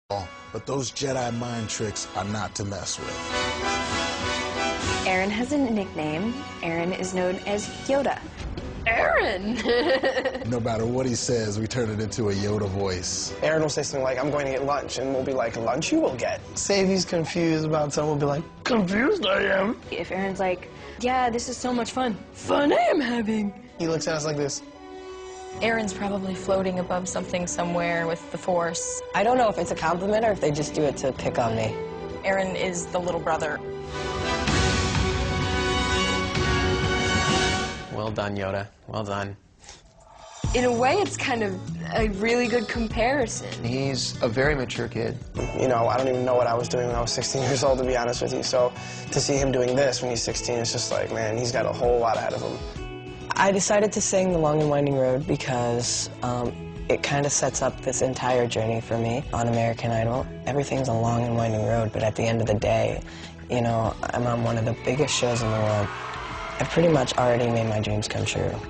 but those Jedi mind tricks are not to mess with. Aaron has a nickname. Aaron is known as Yoda. Aaron! No matter what he says, we turn it into a Yoda voice. Aaron will say something like, I'm going to get lunch, and we'll be like, lunch you will get. Say if he's confused about something, we'll be like, confused I am. If Aaron's like, yeah, this is so much fun. Fun I am having. He looks at us like this. Aaron's probably floating above something somewhere with the Force. I don't know if it's a compliment or if they just do it to pick on me. Aaron is the little brother. Well done, Yoda. Well done. In a way, it's kind of a really good comparison. He's a very mature kid. You know, I don't even know what I was doing when I was 16 years old, to be honest with you. So to see him doing this when he's 16, it's just like, man, he's got a whole lot ahead of him. I decided to sing The Long and Winding Road because it kind of sets up this entire journey for me on American Idol. Everything's a long and winding road, but at the end of the day, you know, I'm on one of the biggest shows in the world. I've pretty much already made my dreams come true. From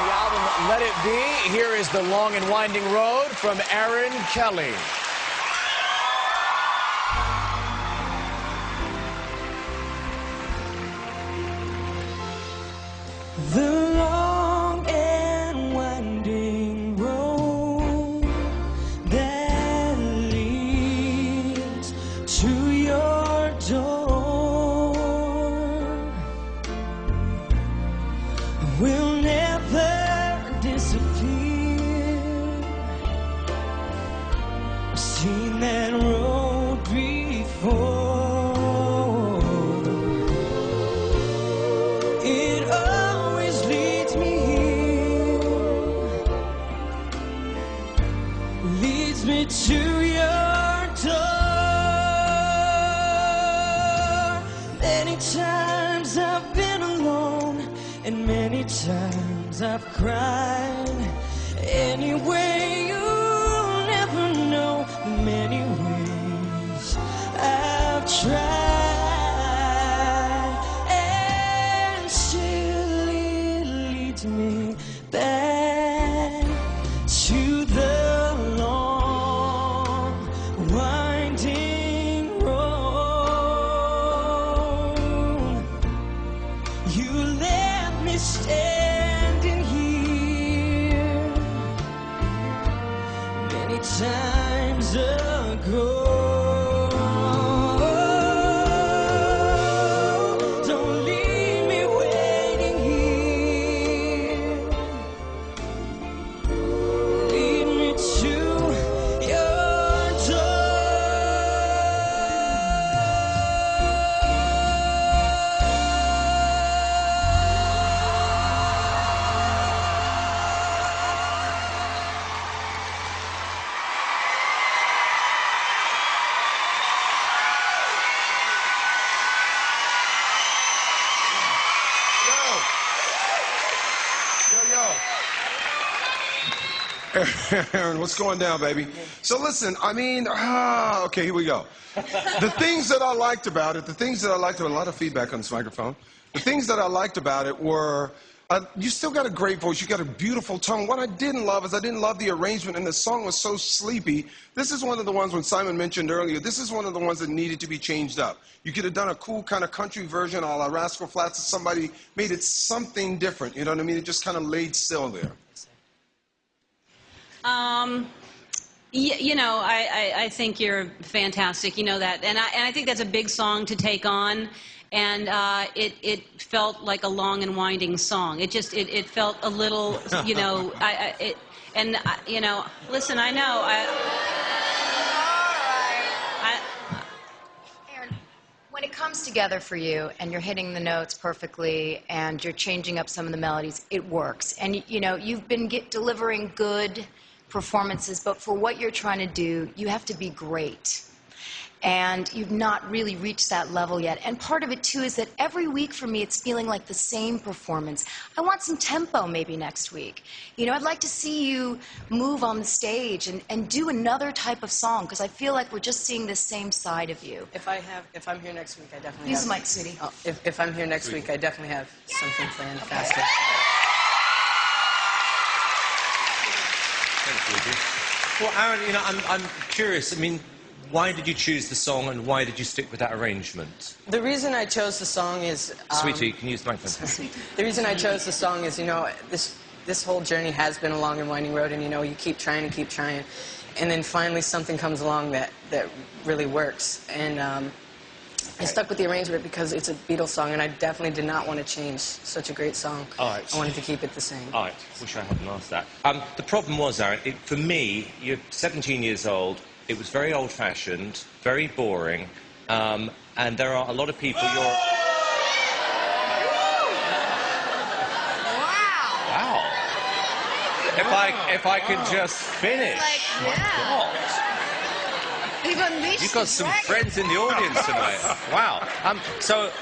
the album Let It Be, here is The Long and Winding Road from Aaron Kelly. The long and winding road that leads to your door will never disappear. I've seen that road before. It always leads me here, leads me to your door. Many times I've been alone, and many times I've cried. Anyway, you'll never know the many ways I've tried. Me back to the long winding road. You left me standing here many times ago. Aaron, what's going down, baby? So listen, I mean, okay, here we go. The things that I liked about it, a lot of feedback on this microphone. The things that I liked about it were, you still got a great voice, you got a beautiful tone. What I didn't love is I didn't love the arrangement, and the song was so sleepy. This is one of the ones, when Simon mentioned earlier, this is one of the ones that needed to be changed up. You could have done a cool kind of country version a la Rascal Flatts, if somebody made it something different, you know what I mean? It just kind of laid still there. You know, I think you're fantastic. You know that, and I think that's a big song to take on, and it felt like a long and winding song. It felt a little, you know, you know, listen, I know. Aaron, when it comes together for you and you're hitting the notes perfectly and you're changing up some of the melodies, it works. And you know, you've been delivering good performances, but for what you're trying to do, you have to be great. And you've not really reached that level yet. And part of it, too, is that every week for me, it's feeling like the same performance. I want some tempo maybe next week. You know, I'd like to see you move on the stage and do another type of song, because I feel like we're just seeing the same side of you. If I'm here next week, I definitely Use the mic, sweetie. Oh, if I'm here next week, I definitely have something planned faster. Thanks, Ruby. Well, Aaron, you know, I'm curious. I mean, why did you choose the song, and why did you stick with that arrangement? The reason I chose the song is... Sweetie, can you use the microphone? The reason I chose the song is, you know, this whole journey has been a long and winding road, and, you know, you keep trying and keep trying, and then finally something comes along that really works. And I stuck with the arrangement because it's a Beatles song, and I definitely did not want to change such a great song. All right. I wanted to keep it the same. All right. Wish I hadn't asked that. The problem was, Aaron, for me, you're 17 years old. It was very old-fashioned, very boring, and there are a lot of people Wow! If I could just finish. Like, yeah. You've got some friends in the audience tonight. Wow. So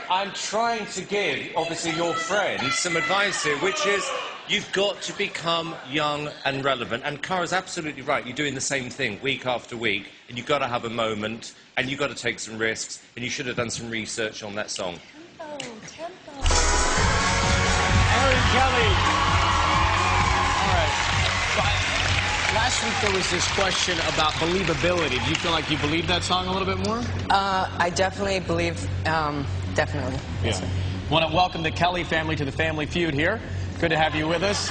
I'm trying to give, obviously, your friends some advice here, which is you've got to become young and relevant. And Cara's absolutely right. You're doing the same thing week after week, and you've got to have a moment, and you've got to take some risks, and you should have done some research on that song. Aaron Kelly. All right. Last week there was this question about believability. Do you feel like you believe that song a little bit more? I definitely believe, definitely. Yeah. Want to welcome the Kelly family to the Family Feud here. Good to have you with us.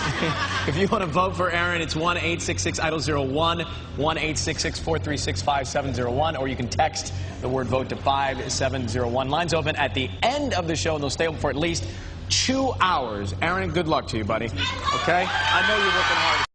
If you want to vote for Aaron, it's 1-866-IDOL-01, 1-866-436-5701, or you can text the word VOTE to 5701. Lines open at the end of the show, and they'll stay open for at least 2 hours. Aaron, good luck to you, buddy. Okay? I know you're working hard.